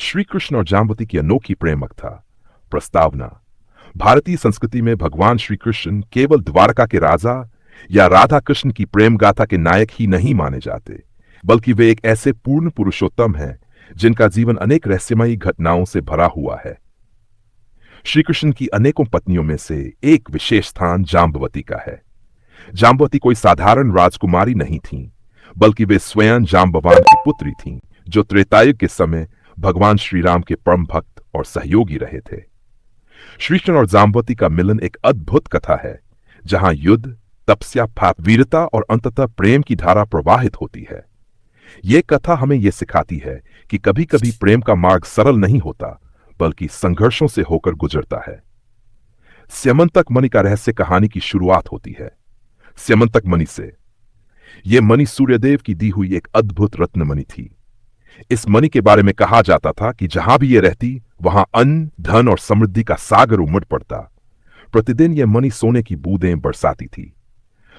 श्री कृष्ण और जाम्बवती की अनोखी प्रेम कथा। प्रस्तावना। भारतीय संस्कृति में भगवान श्री कृष्ण केवल द्वारका के राजा या राधा कृष्ण की प्रेम गाथा के नायक ही नहीं माने जाते, बल्कि वे एक ऐसे पूर्ण पुरुषोत्तम हैं जिनका जीवन अनेक रहस्यमयी घटनाओं से भरा हुआ है। श्री कृष्ण की अनेकों पत्नियों में से एक विशेष स्थान जाम्बवती का है। जाम्बवती कोई साधारण राजकुमारी नहीं थीं, बल्कि वे स्वयं जाम्बवान की पुत्री थीं, जो त्रेतायुग के समय भगवान श्री राम के परम भक्त और सहयोगी रहे थे। श्री कृष्ण और जाम्बवती का मिलन एक अद्भुत कथा है, जहां युद्ध, तपस्या, वीरता और अंततः प्रेम की धारा प्रवाहित होती है। यह कथा हमें यह सिखाती है कि कभी कभी प्रेम का मार्ग सरल नहीं होता, बल्कि संघर्षों से होकर गुजरता है। स्यमंतक मणि का रहस्य कहानी की शुरुआत होती है। स्यमंतक मणि से। यह मणि सूर्यदेव की दी हुई एक अद्भुत रत्न मणि थी। इस मणि के बारे में कहा जाता था कि जहां भी यह रहती, वहां अन्न, धन और समृद्धि का सागर उमड़ पड़ता। प्रतिदिन यह मणि सोने की बूंदें बरसाती थी।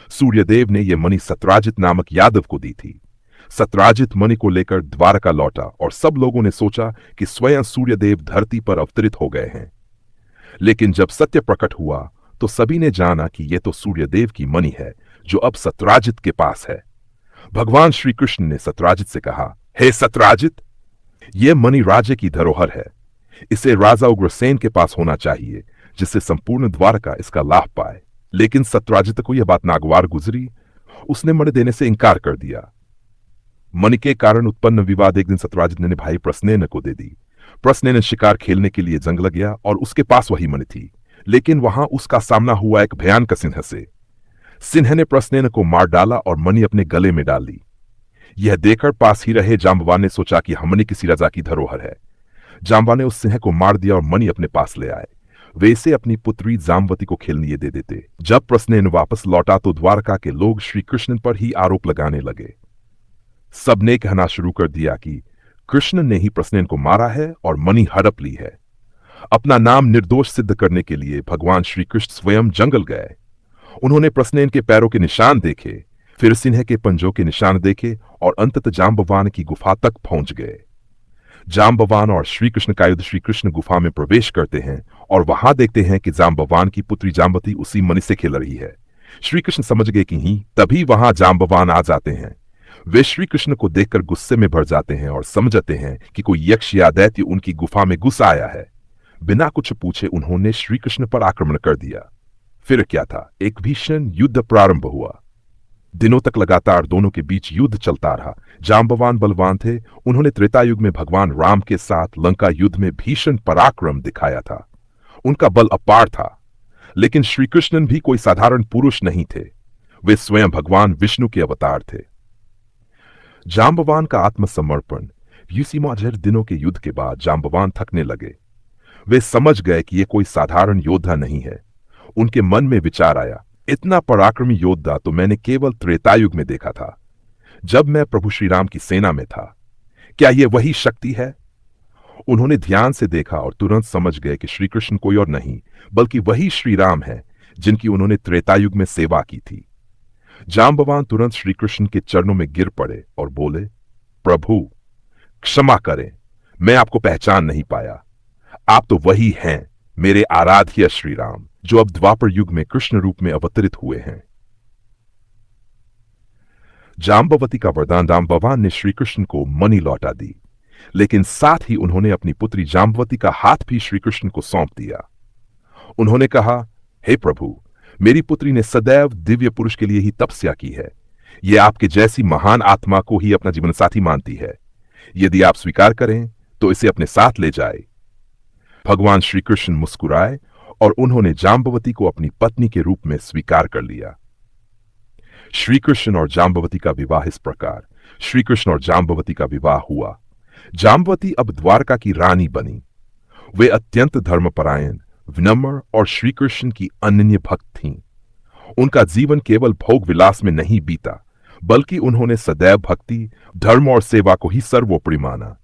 सूर्यदेव ने यह मणि सत्राजित नामक यादव को दी थी। सत्राजित मणि को लेकर द्वारका लौटा और सब लोगों ने सोचा कि स्वयं सूर्यदेव धरती पर अवतरित हो गए हैं। लेकिन जब सत्य प्रकट हुआ तो सभी ने जाना कि यह तो सूर्यदेव की मणि है, जो अब सत्राजित के पास है। भगवान श्री कृष्ण ने सत्राजित से कहा, हे सत्राजित, यह मणि राज्य की धरोहर है। इसे राजा उग्रसेन के पास होना चाहिए, जिससे संपूर्ण द्वारका इसका लाभ पाए। लेकिन सत्राजित को यह बात नागवार गुजरी। उसने मणि देने से इनकार कर दिया। मणि के कारण उत्पन्न विवाद एक दिन सत्राजित ने भाई प्रसन्नेन को दे दी। प्रसन्नेन शिकार खेलने के लिए जंगल गया और उसके पास वही मणि थी, लेकिन वहां उसका सामना हुआ एक भयानक सिंह से। सिंह ने प्रसन्नेन को मार डाला और मणि अपने गले में डाल ली। यह देखकर पास ही रहे जाम्बवान ने सोचा कि मणि किसी राजा की धरोहर है। जाम्बवान ने उस सिंह को मार दिया और मणि अपने पास ले आए। वे इसे अपनी पुत्री जाम्बवती को खेलने दे देते। जब प्रसन्नेन वापस लौटा तो द्वारका के लोग श्री कृष्ण पर ही आरोप लगाने लगे। सबने कहना शुरू कर दिया कि कृष्ण ने ही प्रसन्नेन को मारा है और मणि हड़प ली है। अपना नाम निर्दोष सिद्ध करने के लिए भगवान श्री कृष्ण स्वयं जंगल गए। उन्होंने प्रसन्नेन के पैरों के निशान देखे, फिर सिंह के पंजों के निशान देखे और अंततः जाम्बवान की गुफा तक पहुंच गए। जाम्बवान और श्री कृष्ण का युद्ध। श्री कृष्ण गुफा में प्रवेश करते हैं और वहां देखते हैं कि जाम्बवान की पुत्री जाम्बवती उसी मणि से खेल रही है। श्री कृष्ण समझ गए कि ही तभी वहां जाम्बवान आ जाते हैं। वे श्री कृष्ण को देखकर गुस्से में भर जाते हैं और समझते हैं कि कोई यक्ष या दैत्य उनकी गुफा में घुस आया है। बिना कुछ पूछे उन्होंने श्री कृष्ण पर आक्रमण कर दिया। फिर क्या था, एक भीषण युद्ध प्रारंभ हुआ। दिनों तक लगातार दोनों के बीच युद्ध चलता रहा। जाम्बवान बलवान थे। उन्होंने त्रेतायुग में भगवान राम के साथ लंका युद्ध में भीषण पराक्रम दिखाया था। उनका बल अपार था। लेकिन श्री कृष्ण भी कोई साधारण पुरुष नहीं थे। वे स्वयं भगवान विष्णु के अवतार थे। जाम्बवान का आत्मसमर्पण। युसिमाजर दिनों के युद्ध के बाद जाम्बवान थकने लगे। वे समझ गए कि यह कोई साधारण योद्धा नहीं है। उनके मन में विचार आया, इतना पराक्रमी योद्धा तो मैंने केवल त्रेतायुग में देखा था, जब मैं प्रभु श्री राम की सेना में था। क्या यह वही शक्ति है? उन्होंने ध्यान से देखा और तुरंत समझ गए कि श्री कृष्ण कोई और नहीं, बल्कि वही श्री राम है जिनकी उन्होंने त्रेतायुग में सेवा की थी। जाम्बवान तुरंत श्री कृष्ण के चरणों में गिर पड़े और बोले, प्रभु क्षमा करें, मैं आपको पहचान नहीं पाया। आप तो वही हैं, मेरे आराध्य श्री राम, जो अब द्वापर युग में कृष्ण रूप में अवतरित हुए हैं। जाम्बवती का वरदान। जाम्बवान ने श्री कृष्ण को मणि लौटा दी, लेकिन साथ ही उन्होंने अपनी पुत्री जाम्बवती का हाथ भी श्री कृष्ण को सौंप दिया। उन्होंने कहा, हे प्रभु, मेरी पुत्री ने सदैव दिव्य पुरुष के लिए ही तपस्या की है। यह आपके जैसी महान आत्मा को ही अपना जीवन साथी मानती है। यदि आप स्वीकार करें तो इसे अपने साथ ले जाए। भगवान श्री कृष्ण मुस्कुराए और उन्होंने जाम्बवती को अपनी पत्नी के रूप में स्वीकार कर लिया। श्री कृष्ण और जाम्बवती का विवाह इस प्रकार। श्री कृष्ण और जाम्बवती का विवाह हुआ। जाम्बवती अब द्वारका की रानी बनी। वे अत्यंत धर्मपरायण, विनम्र और श्री कृष्ण की अनन्य भक्त थीं। उनका जीवन केवल भोग विलास में नहीं बीता, बल्कि उन्होंने सदैव भक्ति, धर्म और सेवा को ही सर्वोपरि माना।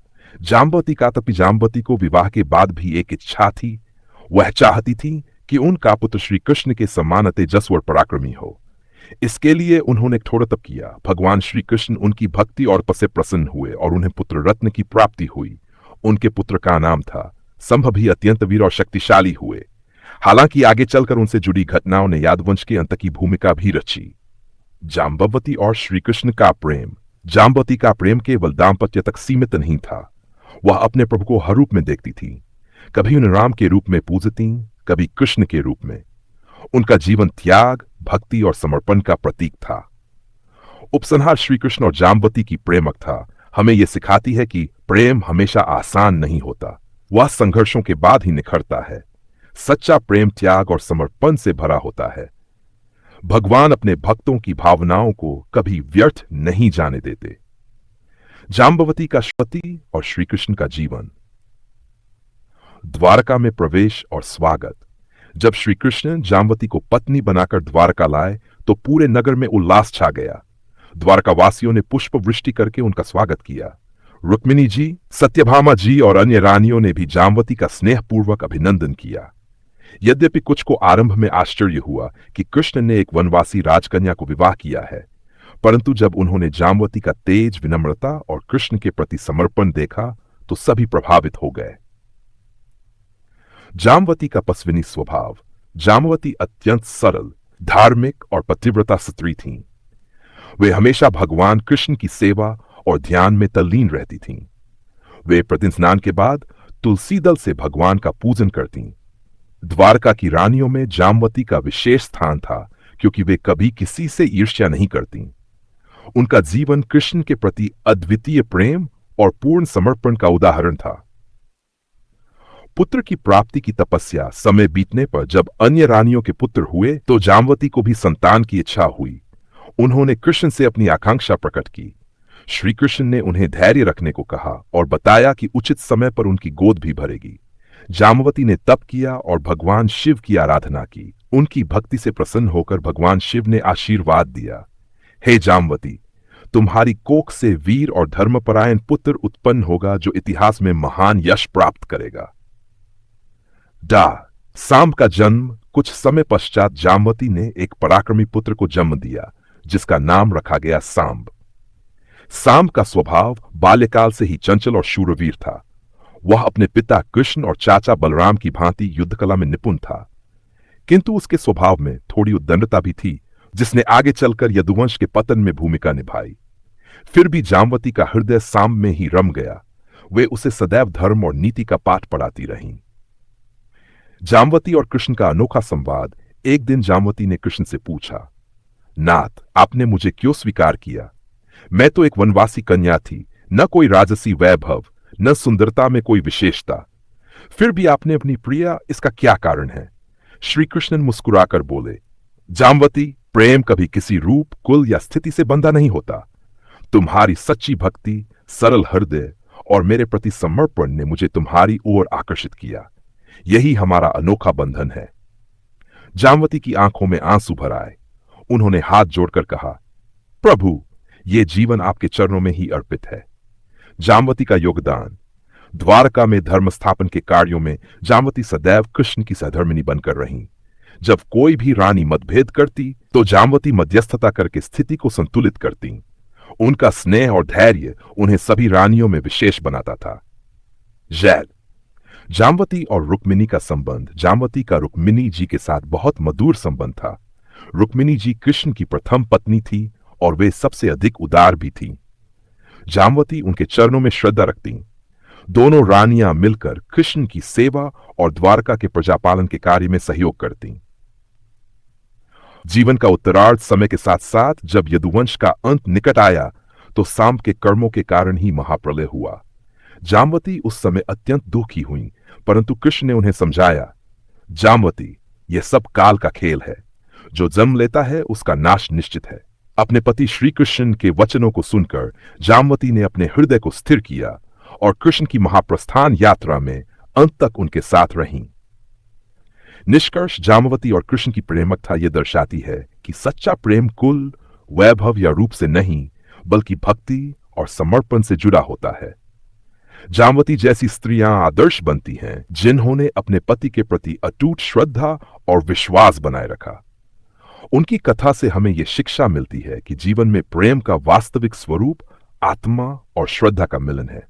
जाम्बवती का तपी जाम्बवती को विवाह के बाद भी एक इच्छा थी। वह चाहती थी कि उनका पुत्र श्री कृष्ण के समान तेजस्वी और पराक्रमी हो। इसके लिए उन्होंने थोड़ा तप किया। भगवान श्री कृष्ण उनकी भक्ति और तप से प्रसन्न हुए और उन्हें पुत्र रत्न की प्राप्ति हुई। उनके पुत्र का नाम था। संभवी अत्यंत वीर और शक्तिशाली हुए। हालांकि आगे चलकर उनसे जुड़ी घटनाओं ने यादवंश के अंत की भूमिका भी रची। जाम्बवती और श्रीकृष्ण का प्रेम। जाम्बवती का प्रेम केवल दाम्पत्य तक सीमित नहीं था। वह अपने प्रभु को हर रूप में देखती थी। कभी उन्हें राम के रूप में पूजती, कभी कृष्ण के रूप में। उनका जीवन त्याग, भक्ति और समर्पण का प्रतीक था। उपसंहार श्रीकृष्ण और जाम्बवती की प्रेमक था हमें यह सिखाती है कि प्रेम हमेशा आसान नहीं होता। वह संघर्षों के बाद ही निखरता है। सच्चा प्रेम त्याग और समर्पण से भरा होता है। भगवान अपने भक्तों की भावनाओं को कभी व्यर्थ नहीं जाने देते। जाम्बवती का पति और श्रीकृष्ण का जीवन। द्वारका में प्रवेश और स्वागत। जब श्रीकृष्ण जाम्बवती को पत्नी बनाकर द्वारका लाए तो पूरे नगर में उल्लास छा गया। द्वारका वासियों ने पुष्प वृष्टि करके उनका स्वागत किया। रुक्मिणी जी, सत्यभामा जी और अन्य रानियों ने भी जाम्बवती का स्नेहपूर्वक अभिनंदन किया। यद्यपि कुछ को आरंभ में आश्चर्य हुआ कि कृष्ण ने एक वनवासी राजकन्या को विवाह किया है, परंतु जब उन्होंने जाम्बवती का तेज, विनम्रता और कृष्ण के प्रति समर्पण देखा तो सभी प्रभावित हो गए। जाम्बवती का पस्विनी स्वभाव। जाम्बवती अत्यंत सरल, धार्मिक और पतिव्रता स्त्री थीं। वे हमेशा भगवान कृष्ण की सेवा और ध्यान में तल्लीन रहती थीं। वे प्रतिदिन स्नान के बाद तुलसी दल से भगवान का पूजन करतीं। द्वारका की रानियों में जाम्बवती का विशेष स्थान था क्योंकि वे कभी किसी से ईर्ष्या नहीं करतीं। उनका जीवन कृष्ण के प्रति अद्वितीय प्रेम और पूर्ण समर्पण का उदाहरण था। पुत्र की प्राप्ति की तपस्या। समय बीतने पर जब अन्य रानियों के पुत्र हुए तो जाम्बवती को भी संतान की इच्छा हुई। उन्होंने कृष्ण से अपनी आकांक्षा प्रकट की। श्री कृष्ण ने उन्हें धैर्य रखने को कहा और बताया कि उचित समय पर उनकी गोद भी भरेगी। जाम्बवती ने तप किया और भगवान शिव की आराधना की। उनकी भक्ति से प्रसन्न होकर भगवान शिव ने आशीर्वाद दिया, हे जाम्बवती, तुम्हारी कोख से वीर और धर्मपरायण पुत्र उत्पन्न होगा जो इतिहास में महान यश प्राप्त करेगा। सांब का जन्म। कुछ समय पश्चात जाम्बवती ने एक पराक्रमी पुत्र को जन्म दिया जिसका नाम रखा गया सांब। सांब का स्वभाव बाल्यकाल से ही चंचल और शूरवीर था। वह अपने पिता कृष्ण और चाचा बलराम की भांति युद्धकला में निपुण था, किंतु उसके स्वभाव में थोड़ी उद्दंडता भी थी जिसने आगे चलकर यदुवंश के पतन में भूमिका निभाई। फिर भी जाम्बवती का हृदय सांब में ही रम गया। वे उसे सदैव धर्म और नीति का पाठ पढ़ाती रहीं। जाम्बवती और कृष्ण का अनोखा संवाद। एक दिन जाम्बवती ने कृष्ण से पूछा, नाथ, आपने मुझे क्यों स्वीकार किया? मैं तो एक वनवासी कन्या थी, न कोई राजसी वैभव, न सुंदरता में कोई विशेषता। फिर भी आपने अपनी प्रिया, इसका क्या कारण है? श्री कृष्ण मुस्कुराकर बोले, जाम्बवती, प्रेम कभी किसी रूप, कुल या स्थिति से बंधा नहीं होता। तुम्हारी सच्ची भक्ति, सरल हृदय और मेरे प्रति समर्पण ने मुझे तुम्हारी ओर आकर्षित किया। यही हमारा अनोखा बंधन है। जाम्बवती की आंखों में आंसू भर आए। उन्होंने हाथ जोड़कर कहा, प्रभु, ये जीवन आपके चरणों में ही अर्पित है। जाम्बवती का योगदान। द्वारका में धर्म स्थापन के कार्यों में जाम्बवती सदैव कृष्ण की सहधर्मिणी बनकर रहीं। जब कोई भी रानी मतभेद करती तो जाम्बवती मध्यस्थता करके स्थिति को संतुलित करती। उनका स्नेह और धैर्य उन्हें सभी रानियों में विशेष बनाता था। जैल। जाम्बवती और रुक्मिणी का संबंध। जाम्बवती का रुक्मिणी जी के साथ बहुत मधुर संबंध था। रुक्मिणी जी कृष्ण की प्रथम पत्नी थी और वे सबसे अधिक उदार भी थीं। जाम्बवती उनके चरणों में श्रद्धा रखती। दोनों रानियां मिलकर कृष्ण की सेवा और द्वारका के प्रजापालन के कार्य में सहयोग करती। जीवन का उत्तरार्ध। समय के साथ साथ जब यदुवंश का अंत निकट आया तो सांब के कर्मों के कारण ही महाप्रलय हुआ। जाम्बवती उस समय अत्यंत दुखी हुई, परंतु कृष्ण ने उन्हें समझाया, जाम्बवती, यह सब काल का खेल है। जो जन्म लेता है उसका नाश निश्चित है। अपने पति श्री कृष्ण के वचनों को सुनकर जाम्बवती ने अपने हृदय को स्थिर किया और कृष्ण की महाप्रस्थान यात्रा में अंत तक उनके साथ रहीं। निष्कर्ष। जाम्बवती और कृष्ण की प्रेमकथा यह दर्शाती है कि सच्चा प्रेम कुल, वैभव या रूप से नहीं, बल्कि भक्ति और समर्पण से जुड़ा होता है। जाम्बवती जैसी स्त्रियां आदर्श बनती हैं जिन्होंने अपने पति के प्रति अटूट श्रद्धा और विश्वास बनाए रखा। उनकी कथा से हमें यह शिक्षा मिलती है कि जीवन में प्रेम का वास्तविक स्वरूप आत्मा और श्रद्धा का मिलन है।